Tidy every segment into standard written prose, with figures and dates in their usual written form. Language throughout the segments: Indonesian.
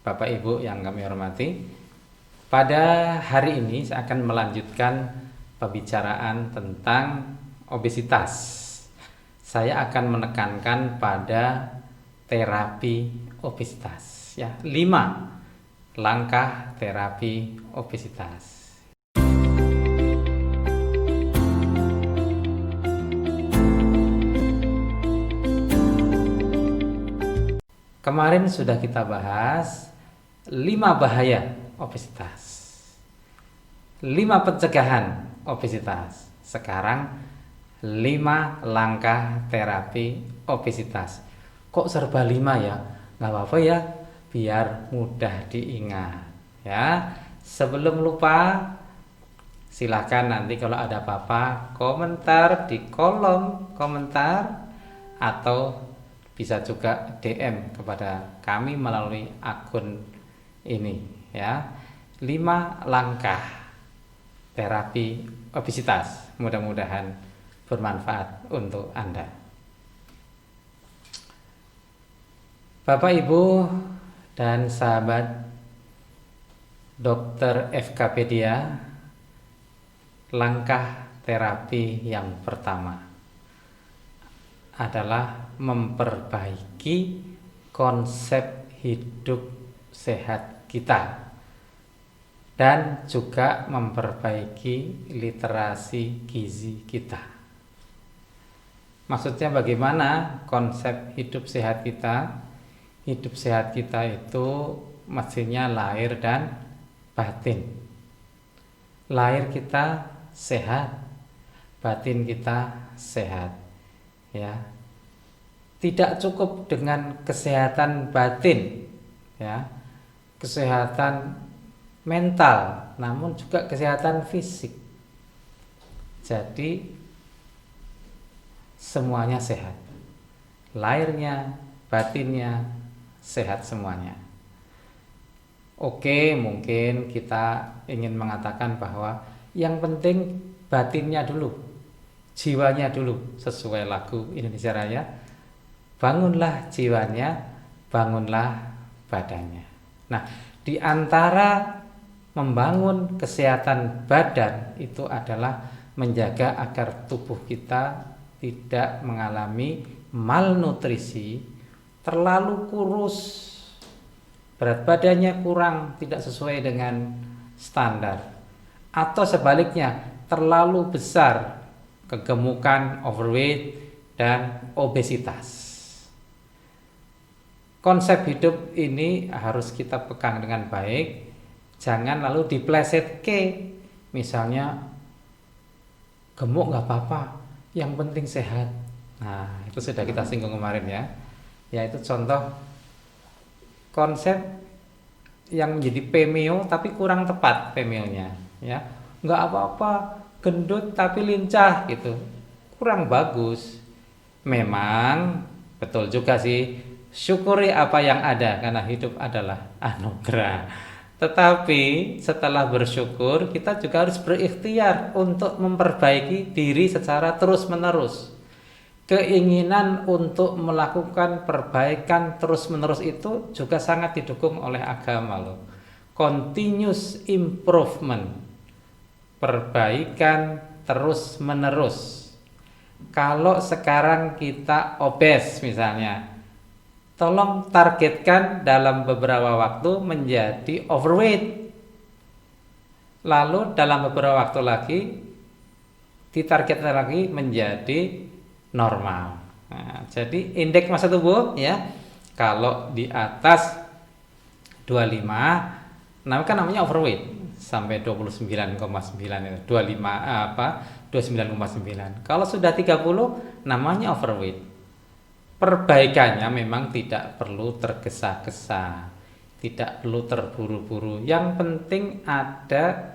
Bapak Ibu yang kami hormati, pada hari ini saya akan melanjutkan pembicaraan tentang obesitas. Saya akan menekankan pada terapi obesitas, ya, 5 langkah terapi obesitas. Kemarin sudah kita bahas 5 bahaya obesitas, 5 pencegahan obesitas. Sekarang 5 langkah terapi obesitas. Kok serba 5 ya? Nggak apa-apa ya, biar mudah diingat ya. Sebelum lupa, silakan nanti kalau ada apa-apa komentar di kolom komentar, atau bisa juga DM kepada kami melalui akun ini ya. 5 langkah terapi obesitas, mudah-mudahan bermanfaat untuk Anda. Bapak Ibu dan sahabat Dokter FKpedia, langkah terapi yang pertama adalah memperbaiki konsep hidup sehat kita dan juga memperbaiki literasi gizi kita. Maksudnya bagaimana konsep hidup sehat kita? Hidup sehat kita itu mestinya lahir dan batin. Lahir kita sehat, batin kita sehat. Ya, tidak cukup dengan kesehatan batin, ya, kesehatan mental, namun juga kesehatan fisik. Jadi semuanya sehat, lahirnya, batinnya sehat semuanya. Oke, mungkin kita ingin mengatakan bahwa yang penting batinnya dulu, jiwanya dulu, sesuai lagu Indonesia Raya, bangunlah jiwanya, bangunlah badannya. Nah, di antara membangun kesehatan badan itu adalah menjaga agar tubuh kita tidak mengalami malnutrisi, terlalu kurus, berat badannya kurang, tidak sesuai dengan standar, atau sebaliknya terlalu besar, kegemukan, overweight, dan obesitas. Konsep hidup ini harus kita pegang dengan baik, jangan lalu diplesetke. Misalnya, gemuk nggak apa-apa, yang penting sehat. Nah, itu sudah kita singgung kemarin ya. Yaitu contoh konsep yang menjadi pemeo tapi kurang tepat pemeonya. Ya, nggak apa-apa, gendut tapi lincah gitu, kurang bagus. Memang betul juga sih, syukuri apa yang ada karena hidup adalah anugerah. Tetapi setelah bersyukur, kita juga harus berikhtiar untuk memperbaiki diri secara terus-menerus. Keinginan untuk melakukan perbaikan terus-menerus itu juga sangat didukung oleh agama loh. Continuous improvement, perbaikan terus-menerus. Kalau sekarang kita obes misalnya, tolong targetkan dalam beberapa waktu menjadi overweight. Lalu dalam beberapa waktu lagi ditargetkan lagi menjadi normal. Nah, jadi indeks massa tubuh ya, kalau di atas 25 namanya overweight, sampai 29,9 itu 29,9. Kalau sudah 30 namanya overweight. Perbaikannya memang tidak perlu tergesa-gesa, tidak perlu terburu-buru. Yang penting ada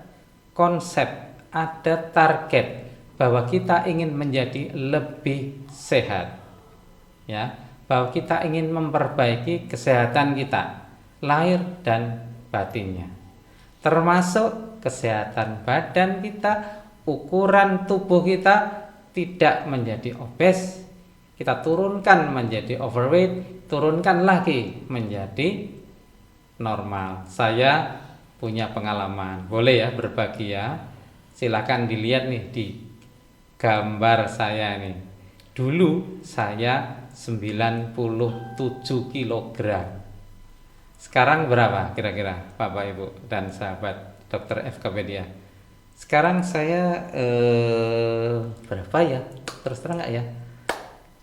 konsep, ada target bahwa kita ingin menjadi lebih sehat. Ya, bahwa kita ingin memperbaiki kesehatan kita, lahir dan batinnya, termasuk kesehatan badan kita, ukuran tubuh kita tidak menjadi obes, kita turunkan menjadi overweight, turunkan lagi menjadi normal. Saya punya pengalaman, boleh ya berbagi ya. Silakan dilihat nih di gambar saya nih. Dulu saya 97 kilogram. Sekarang berapa kira-kira Bapak Ibu dan sahabat dokter FKpedia? Sekarang saya berapa ya? Terus terang nggak ya?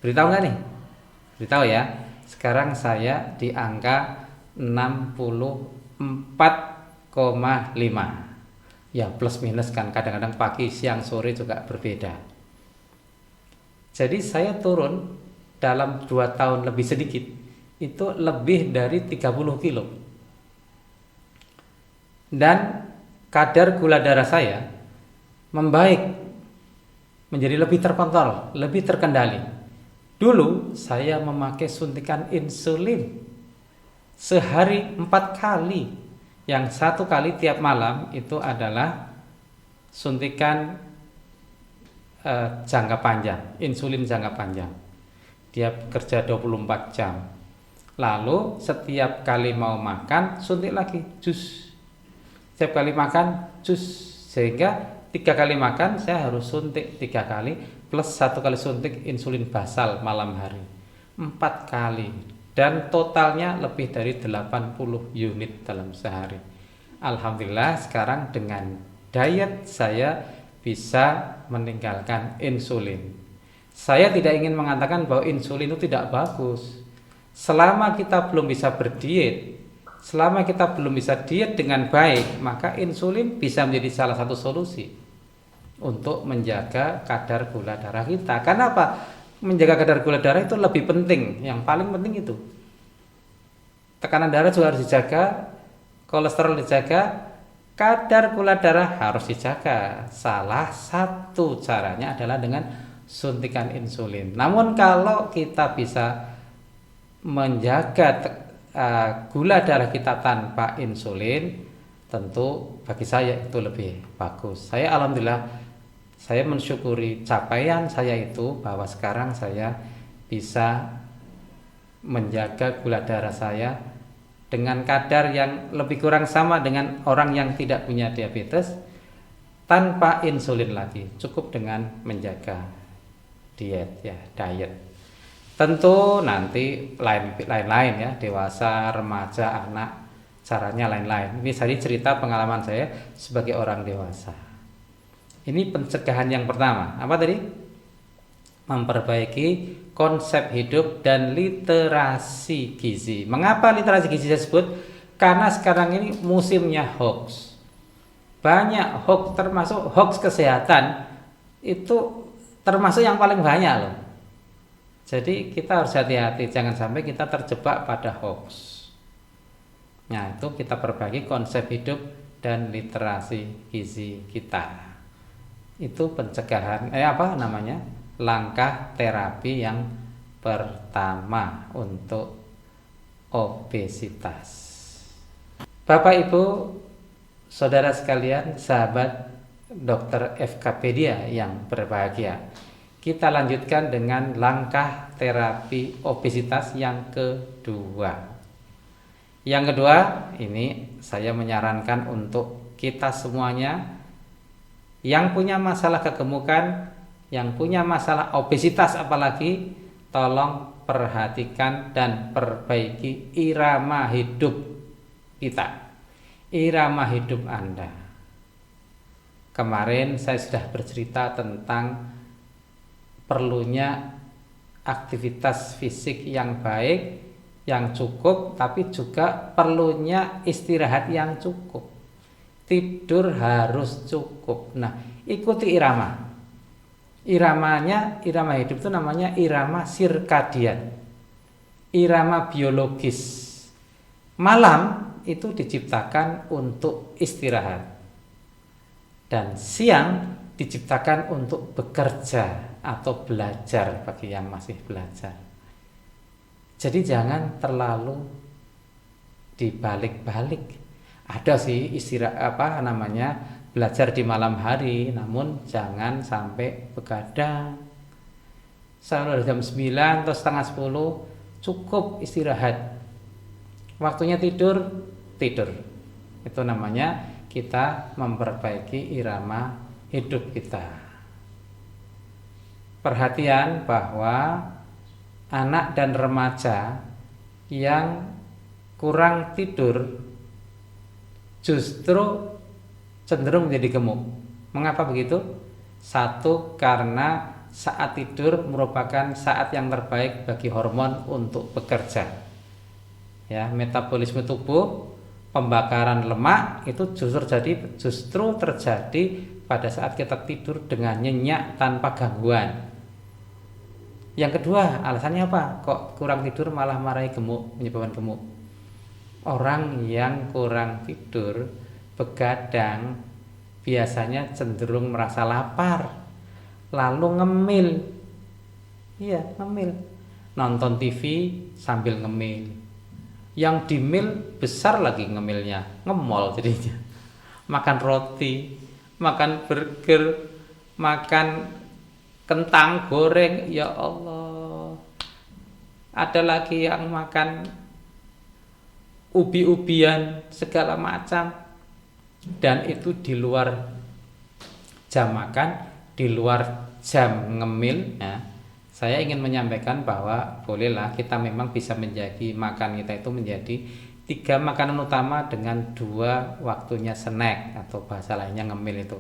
Beritahu nggak nih? Beritahu ya. Sekarang saya di angka 64,5. Ya plus minus kan, kadang-kadang pagi, siang, sore juga berbeda. Jadi saya turun dalam 2 tahun lebih sedikit, itu lebih dari 30 kilo. Dan kadar gula darah saya membaik, menjadi lebih terkontrol, lebih terkendali. Dulu saya memakai suntikan insulin sehari 4 kali. Yang 1 kali tiap malam itu adalah suntikan jangka panjang, insulin jangka panjang. Dia bekerja 24 jam. Lalu setiap kali mau makan suntik lagi jus. Setiap kali makan jus, sehingga 3 kali makan saya harus suntik 3 kali plus 1 kali suntik insulin basal malam hari. 4 kali. Dan totalnya lebih dari 80 unit dalam sehari. Alhamdulillah sekarang dengan diet saya bisa meninggalkan insulin. Saya tidak ingin mengatakan bahwa insulin itu tidak bagus. Selama kita belum bisa berdiet, selama kita belum bisa diet dengan baik, maka insulin bisa menjadi salah satu solusi untuk menjaga kadar gula darah kita. Karena apa? Menjaga kadar gula darah itu lebih penting, yang paling penting itu. Tekanan darah juga harus dijaga, kolesterol dijaga, kadar gula darah harus dijaga. Salah satu caranya adalah dengan suntikan insulin. Namun kalau kita bisa menjaga gula darah kita tanpa insulin, tentu bagi saya itu lebih bagus. Saya alhamdulillah, saya mensyukuri capaian saya itu bahwa sekarang saya bisa menjaga gula darah saya dengan kadar yang lebih kurang sama dengan orang yang tidak punya diabetes tanpa insulin lagi, cukup dengan menjaga diet. Tentu nanti lain-lain ya, dewasa, remaja, anak, caranya lain-lain. Ini tadi cerita pengalaman saya sebagai orang dewasa. Ini pencegahan yang pertama. Apa tadi? Memperbaiki konsep hidup dan literasi gizi. Mengapa literasi gizi saya sebut? Karena sekarang ini musimnya hoax. Banyak hoax, termasuk hoax kesehatan. Itu termasuk yang paling banyak loh. Jadi kita harus hati-hati, jangan sampai kita terjebak pada hoax. Nah, itu kita perbaiki konsep hidup dan literasi gizi kita. Itu pencegahan langkah terapi yang pertama untuk obesitas. Bapak Ibu, saudara sekalian, sahabat dokter FKpedia yang berbahagia, kita lanjutkan dengan langkah terapi obesitas yang kedua. Yang kedua, ini saya menyarankan untuk kita semuanya yang punya masalah kegemukan, yang punya masalah obesitas apalagi, tolong perhatikan dan perbaiki irama hidup kita, irama hidup Anda. Kemarin saya sudah bercerita tentang perlunya aktivitas fisik yang baik, yang cukup, tapi juga perlunya istirahat yang cukup. Tidur harus cukup. Nah, ikuti irama. Irama hidup itu namanya irama sirkadian, irama biologis. Malam itu diciptakan untuk istirahat, dan siang diciptakan untuk bekerja atau belajar bagi yang masih belajar. Jadi jangan terlalu dibalik-balik. Ada sih belajar di malam hari, namun jangan sampai begadang. Selalu jam 9 atau setengah 10 cukup istirahat. Waktunya tidur tidur. Itu namanya kita memperbaiki irama hidup kita. Perhatian bahwa anak dan remaja yang kurang tidur justru cenderung menjadi gemuk. Mengapa begitu? Satu, karena saat tidur merupakan saat yang terbaik bagi hormon untuk bekerja. Ya, metabolisme tubuh, pembakaran lemak itu justru terjadi pada saat kita tidur dengan nyenyak tanpa gangguan. Yang kedua, alasannya apa? Kok kurang tidur malah marahi gemuk, menyebabkan gemuk? Orang yang kurang tidur begadang biasanya cenderung merasa lapar, lalu ngemil. Iya, ngemil. Nonton TV sambil ngemil. Yang dimil besar lagi ngemilnya, ngemol jadinya. Makan roti, makan burger, makan kentang goreng, ya Allah. Ada lagi yang makan ubi-ubian segala macam, dan itu di luar jam makan, di luar jam ngemil. Ya. Saya ingin menyampaikan bahwa bolehlah kita memang bisa menjadi makan kita itu menjadi 3 makanan utama dengan 2 waktunya snack atau bahasa lainnya ngemil itu.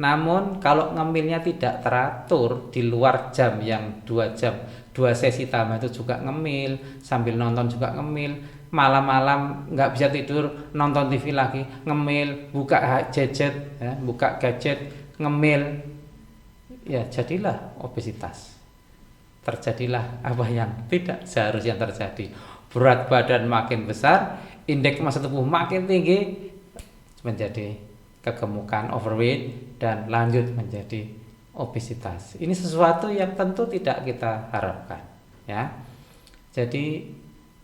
Namun kalau ngemilnya tidak teratur di luar jam yang 2 jam, 2 sesi tambah itu juga ngemil, sambil nonton juga ngemil, malam-malam nggak bisa tidur nonton TV lagi ngemil, buka gadget, ya, buka gadget ngemil, ya jadilah obesitas. Terjadilah apa yang tidak seharusnya terjadi. Berat badan makin besar, indeks massa tubuh makin tinggi, menjadi kegemukan, overweight, dan lanjut menjadi obesitas. Ini sesuatu yang tentu tidak kita harapkan, ya. Jadi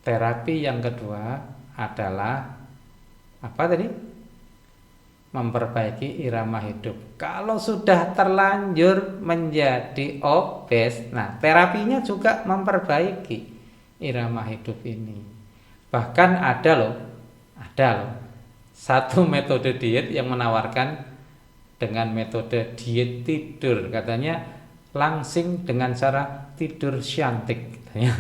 terapi yang kedua adalah apa tadi? Memperbaiki irama hidup. Kalau sudah terlanjur menjadi obes, nah terapinya juga memperbaiki irama hidup ini. Bahkan ada loh satu metode diet yang menawarkan dengan metode diet tidur, katanya langsing dengan cara tidur syantik, katanya.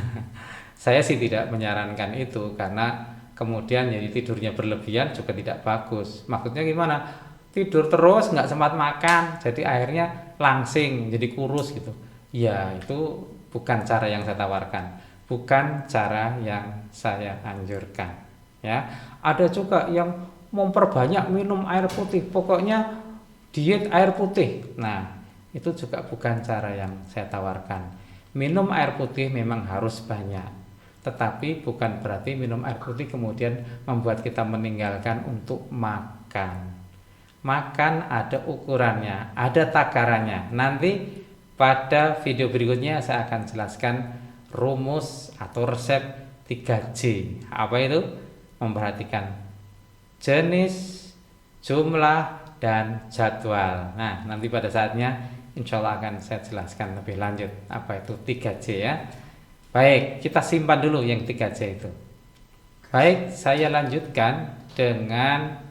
Saya sih tidak menyarankan itu karena kemudian jadi tidurnya berlebihan juga tidak bagus. Maksudnya gimana? Tidur terus nggak sempat makan, jadi akhirnya langsing, jadi kurus gitu. Ya itu bukan cara yang saya tawarkan, bukan cara yang saya anjurkan. Ya, ada juga yang memperbanyak minum air putih, pokoknya diet air putih. Nah, itu juga bukan cara yang saya tawarkan. Minum air putih memang harus banyak. Tetapi bukan berarti minum air putih kemudian membuat kita meninggalkan untuk makan. Makan ada ukurannya, ada takarannya. Nanti pada video berikutnya saya akan jelaskan rumus atau resep 3J. Apa itu? Memperhatikan jenis, jumlah, dan jadwal. Nah, nanti pada saatnya insya Allah akan saya jelaskan lebih lanjut apa itu 3J ya. Baik, kita simpan dulu yang 3J itu. Baik, saya lanjutkan dengan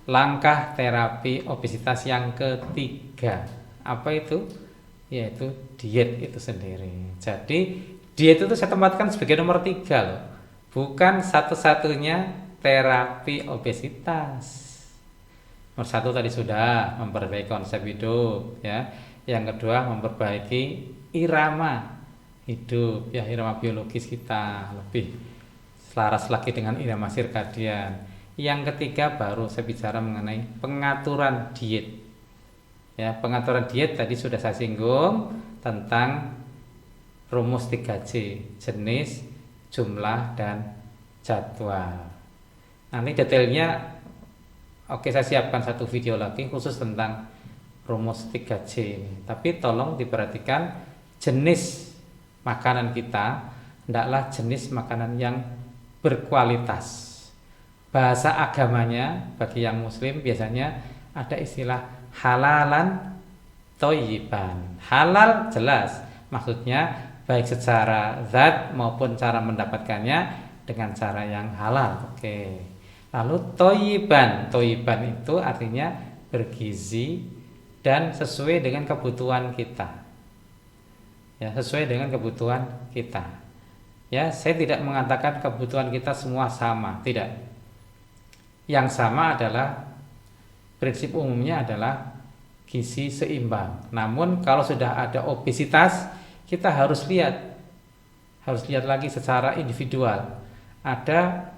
langkah terapi obesitas yang ketiga. Apa itu? Yaitu diet itu sendiri. Jadi diet itu saya tempatkan sebagai nomor 3 loh. Bukan satu-satunya terapi obesitas. Nomor 1 tadi sudah memperbaiki konsep hidup ya. Yang kedua memperbaiki irama hidup ya, irama biologis kita lebih selaras lagi dengan irama sirkadian. Yang ketiga baru saya bicara mengenai pengaturan diet ya. Pengaturan diet tadi sudah saya singgung tentang rumus 3J, jenis, jumlah, dan jadwal. Nanti detailnya oke, saya siapkan satu video lagi khusus tentang rumus 3J ini. Tapi tolong diperhatikan jenis makanan kita hendaklah jenis makanan yang berkualitas. Bahasa agamanya bagi yang muslim biasanya ada istilah halalan thayyiban. Halal jelas, maksudnya baik secara zat maupun cara mendapatkannya dengan cara yang halal. Oke. Lalu toyiban, toyiban itu artinya bergizi dan sesuai dengan kebutuhan kita. Ya, sesuai dengan kebutuhan kita. Ya, saya tidak mengatakan kebutuhan kita semua sama, tidak. Yang sama adalah prinsip umumnya adalah gizi seimbang. Namun kalau sudah ada obesitas, kita harus lihat lagi secara individual. Ada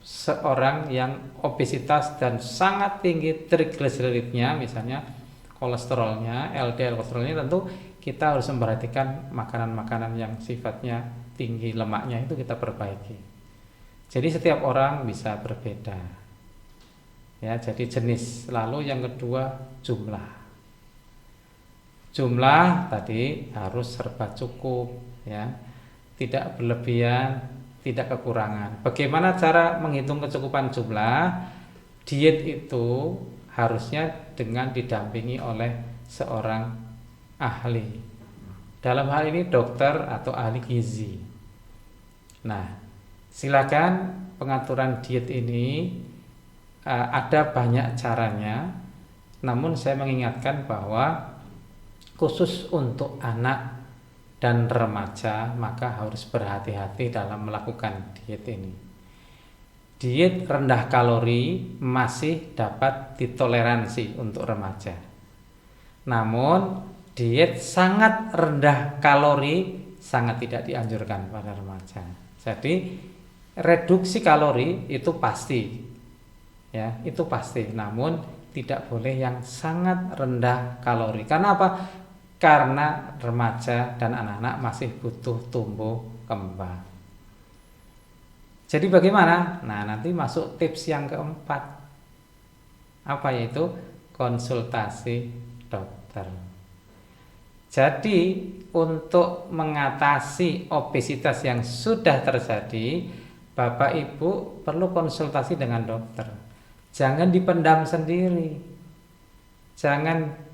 seorang yang obesitas dan sangat tinggi trigliseridnya, misalnya kolesterolnya, LDL kolesterolnya, tentu kita harus memperhatikan makanan-makanan yang sifatnya tinggi lemaknya itu kita perbaiki. Jadi setiap orang bisa berbeda. Ya, jadi jenis. Lalu yang kedua jumlah. Jumlah tadi harus serba cukup, ya. Tidak berlebihan, tidak kekurangan. Bagaimana cara menghitung kecukupan jumlah? Diet itu harusnya dengan didampingi oleh seorang ahli. Dalam hal ini dokter atau ahli gizi. Nah, silakan pengaturan diet ini ada banyak caranya. Namun saya mengingatkan bahwa khusus untuk anak dan remaja maka harus berhati-hati dalam melakukan diet ini. Diet rendah kalori masih dapat ditoleransi untuk remaja. Namun diet sangat rendah kalori sangat tidak dianjurkan pada remaja. Jadi reduksi kalori itu pasti, ya itu pasti. Namun tidak boleh yang sangat rendah kalori. Karena apa? Karena remaja dan anak-anak masih butuh tumbuh kembang. Jadi bagaimana? Nah, nanti masuk tips yang keempat. Apa yaitu? Konsultasi dokter. Jadi untuk mengatasi obesitas yang sudah terjadi, Bapak Ibu perlu konsultasi dengan dokter. Jangan dipendam sendiri. Jangan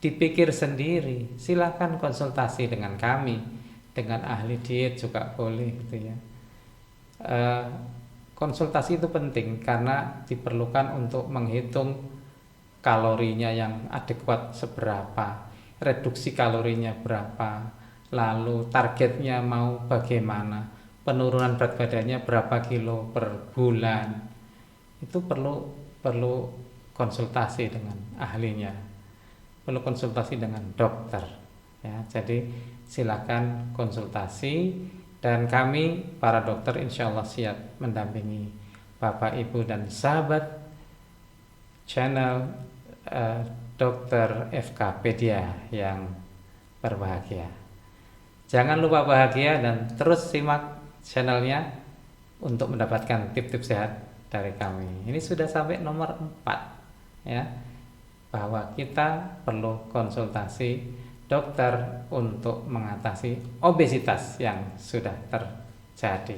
dipikir sendiri. Silakan konsultasi dengan kami, dengan ahli diet juga boleh gitu ya. Konsultasi itu penting karena diperlukan untuk menghitung kalorinya yang adekuat seberapa, reduksi kalorinya berapa, lalu targetnya mau bagaimana, penurunan berat badannya berapa kilo per bulan. Itu perlu konsultasi dengan ahlinya, perlu konsultasi dengan dokter ya. Jadi silakan konsultasi dan kami para dokter insya Allah siap mendampingi Bapak Ibu dan sahabat channel Dokter FKpedia yang berbahagia. Jangan lupa bahagia dan terus simak channelnya untuk mendapatkan tips-tips sehat dari kami. Ini sudah sampai nomor 4 ya, bahwa kita perlu konsultasi dokter untuk mengatasi obesitas yang sudah terjadi.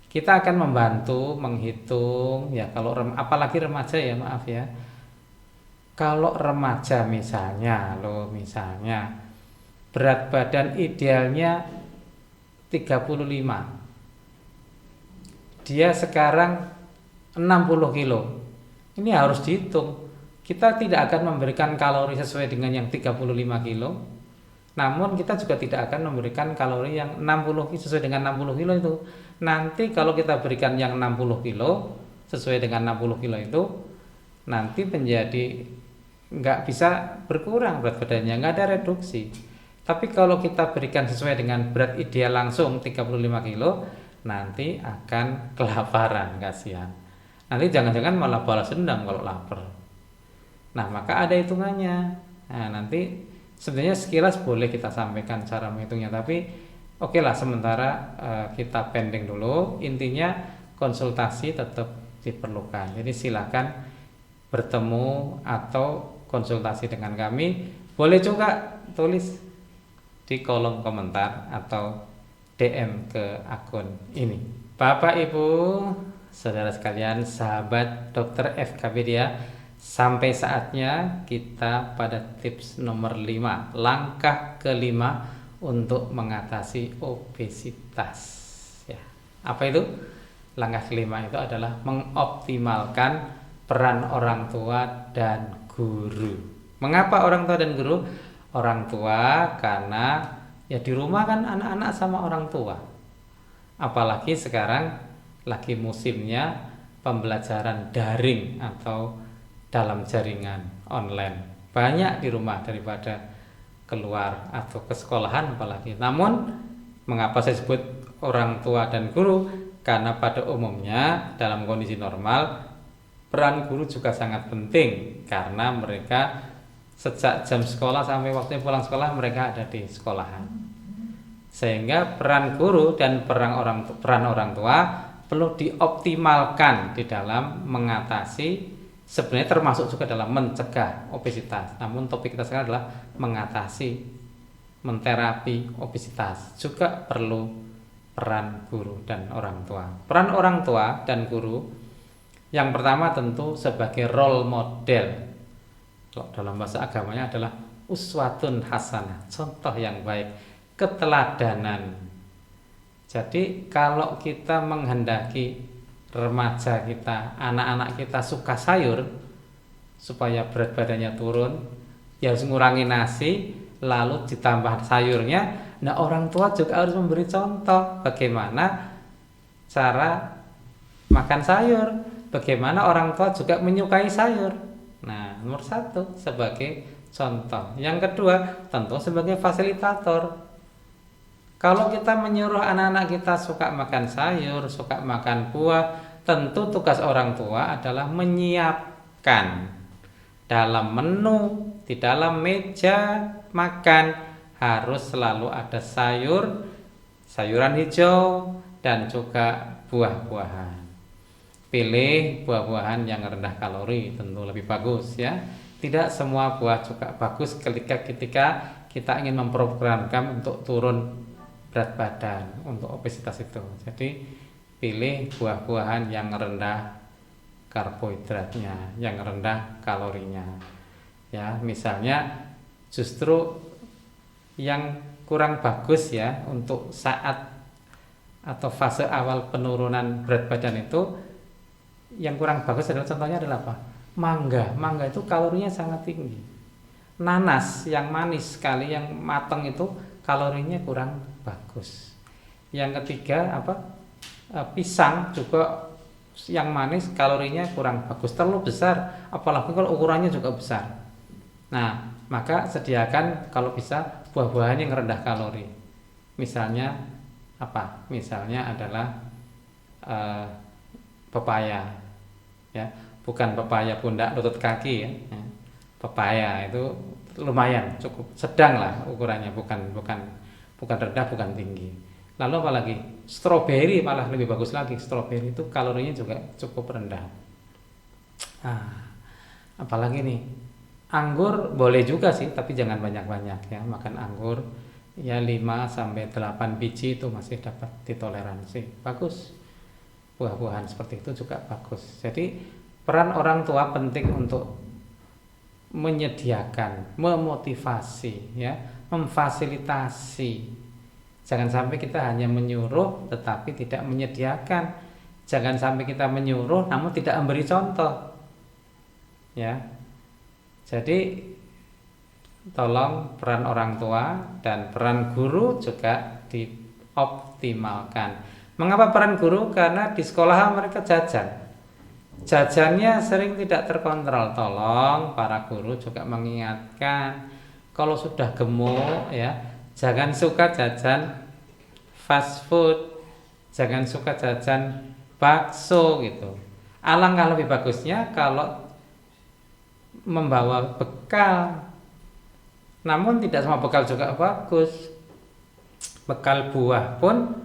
Kita akan membantu menghitung ya, kalau apalagi remaja ya, maaf ya. Kalau remaja misalnya berat badan idealnya 35. Dia sekarang 60 kilo. Ini harus dihitung. Kita tidak akan memberikan kalori sesuai dengan yang 35 kilo. Namun kita juga tidak akan memberikan kalori yang 60 sesuai dengan 60 kilo itu. Nanti kalau kita berikan yang 60 kilo sesuai dengan 60 kilo itu, nanti menjadi nggak bisa berkurang berat badannya, nggak ada reduksi. Tapi kalau kita berikan sesuai dengan berat ideal langsung 35 kilo, nanti akan kelaparan, kasihan. Nanti jangan-jangan malah balas dendam kalau lapar. Nah, maka ada hitungannya. Nah, nanti sebenarnya sekilas boleh kita sampaikan cara menghitungnya, tapi oke lah sementara kita pending dulu. Intinya konsultasi tetap diperlukan. Jadi silakan bertemu atau konsultasi dengan kami. Boleh juga tulis di kolom komentar atau DM ke akun ini. Bapak Ibu, saudara sekalian, sahabat Dokter FKpedia, sampai saatnya kita pada tips nomor 5, langkah kelima untuk mengatasi obesitas ya. Apa itu? Langkah kelima itu adalah mengoptimalkan peran orang tua dan guru. Mengapa orang tua dan guru? Orang tua karena ya di rumah kan anak-anak sama orang tua. Apalagi sekarang lagi musimnya pembelajaran daring atau dalam jaringan online. Banyak di rumah daripada keluar atau ke sekolahan apalagi. Namun mengapa saya sebut orang tua dan guru? Karena pada umumnya dalam kondisi normal peran guru juga sangat penting karena mereka sejak jam sekolah sampai waktu pulang sekolah mereka ada di sekolahan. Sehingga peran guru dan peran orang tua perlu dioptimalkan di dalam mengatasi, sebenarnya termasuk juga dalam mencegah obesitas. Namun topik kita sekarang adalah mengatasi, menterapi obesitas. Juga perlu peran guru dan orang tua. Peran orang tua dan guru yang pertama tentu sebagai role model. Kalau dalam bahasa agamanya adalah uswatun hasanah, contoh yang baik, keteladanan. Jadi kalau kita menghendaki remaja kita, anak-anak kita suka sayur supaya berat badannya turun, ya harus ngurangi nasi lalu ditambah sayurnya. Nah, orang tua juga harus memberi contoh bagaimana cara makan sayur, bagaimana orang tua juga menyukai sayur. Nah, nomor satu sebagai contoh. Yang kedua tentu sebagai fasilitator. Kalau kita menyuruh anak-anak kita suka makan sayur, suka makan buah, tentu tugas orang tua adalah menyiapkan dalam menu, di dalam meja makan harus selalu ada sayur, sayuran hijau, dan juga buah-buahan. Pilih buah-buahan yang rendah kalori, tentu lebih bagus ya. Tidak semua buah juga bagus ketika kita ingin memprogramkan untuk turun berat badan, untuk obesitas itu. Jadi pilih buah-buahan yang rendah karbohidratnya, yang rendah kalorinya. Ya, misalnya justru yang kurang bagus ya untuk saat atau fase awal penurunan berat badan itu, yang kurang bagus adalah contohnya adalah apa? Mangga itu kalorinya sangat tinggi. Nanas yang manis sekali, yang matang itu kalorinya kurang bagus. Yang ketiga apa? Pisang juga yang manis kalorinya kurang bagus, terlalu besar, apalagi kalau ukurannya juga besar. Nah, maka sediakan kalau bisa buah-buahan yang rendah kalori. Misalnya apa? Misalnya adalah pepaya, ya, bukan pepaya pundak lutut kaki ya. Pepaya itu lumayan, cukup sedang lah ukurannya, bukan rendah, bukan tinggi. Lalu apalagi stroberi, malah lebih bagus lagi. Stroberi itu kalorinya juga cukup rendah. Apalagi nih, anggur boleh juga sih, tapi jangan banyak-banyak ya. Makan anggur ya 5-8 biji itu masih dapat ditoleransi. Bagus. Buah-buahan seperti itu juga bagus. Jadi peran orang tua penting untuk menyediakan, memotivasi ya, memfasilitasi. Jangan sampai kita hanya menyuruh tetapi tidak menyediakan. Jangan sampai kita menyuruh namun tidak memberi contoh. Ya. Jadi tolong peran orang tua dan peran guru juga dioptimalkan. Mengapa peran guru? Karena di sekolah mereka jajan. Jajannya sering tidak terkontrol. Tolong para guru juga mengingatkan kalau sudah gemuk ya, jangan suka jajan fast food, jangan suka jajan bakso gitu. Alangkah lebih bagusnya kalau membawa bekal. Namun tidak semua bekal juga bagus. Bekal buah pun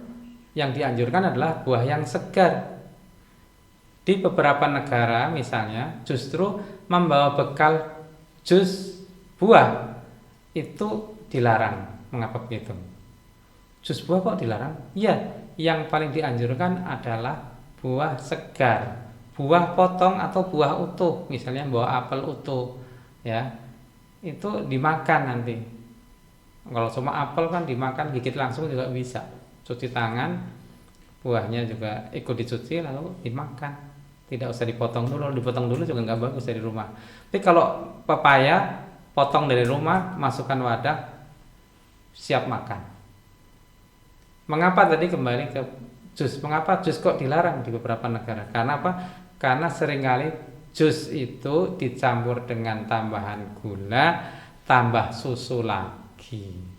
yang dianjurkan adalah buah yang segar. Di beberapa negara misalnya justru membawa bekal jus buah itu dilarang. Mengapa begitu? Jus buah kok dilarang? Iya, yang paling dianjurkan adalah buah segar. Buah potong atau buah utuh, misalnya buah apel utuh ya, itu dimakan nanti. Kalau cuma apel kan dimakan, gigit langsung juga bisa. Cuci tangan, buahnya juga ikut dicuci lalu dimakan, tidak usah dipotong dulu. Kalau dipotong dulu juga nggak bagus dari rumah. Tapi kalau pepaya potong dari rumah, masukkan wadah, siap makan. Mengapa tadi kembali ke jus? Mengapa jus kok dilarang di beberapa negara? Karena apa? Karena seringkali jus itu dicampur dengan tambahan gula, tambah susu lagi.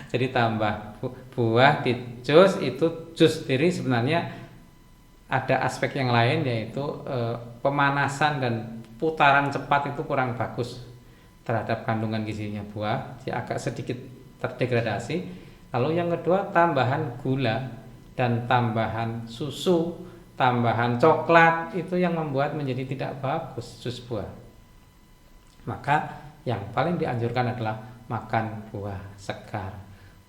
Jadi tambah buah di jus, itu jus sendiri sebenarnya ada aspek yang lain, yaitu pemanasan dan putaran cepat itu kurang bagus terhadap kandungan gizinya buah, dia agak sedikit terdegradasi. Lalu yang kedua, tambahan gula dan tambahan susu, tambahan coklat itu yang membuat menjadi tidak bagus jus buah. Maka yang paling dianjurkan adalah makan buah segar,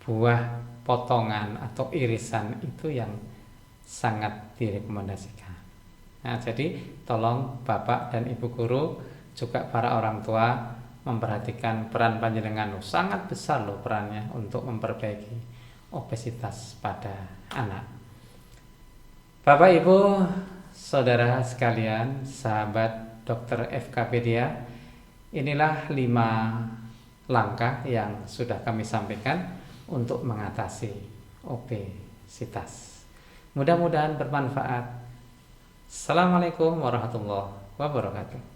buah potongan atau irisan, itu yang sangat direkomendasikan. Nah, jadi tolong Bapak dan Ibu guru, juga para orang tua, memperhatikan peran panjenengan. Sangat besar loh perannya untuk memperbaiki obesitas pada anak. Bapak Ibu saudara sekalian, sahabat Dr. FKpedia, inilah 5 langkah yang sudah kami sampaikan untuk mengatasi obesitas. Mudah-mudahan bermanfaat. Assalamualaikum warahmatullahi wabarakatuh.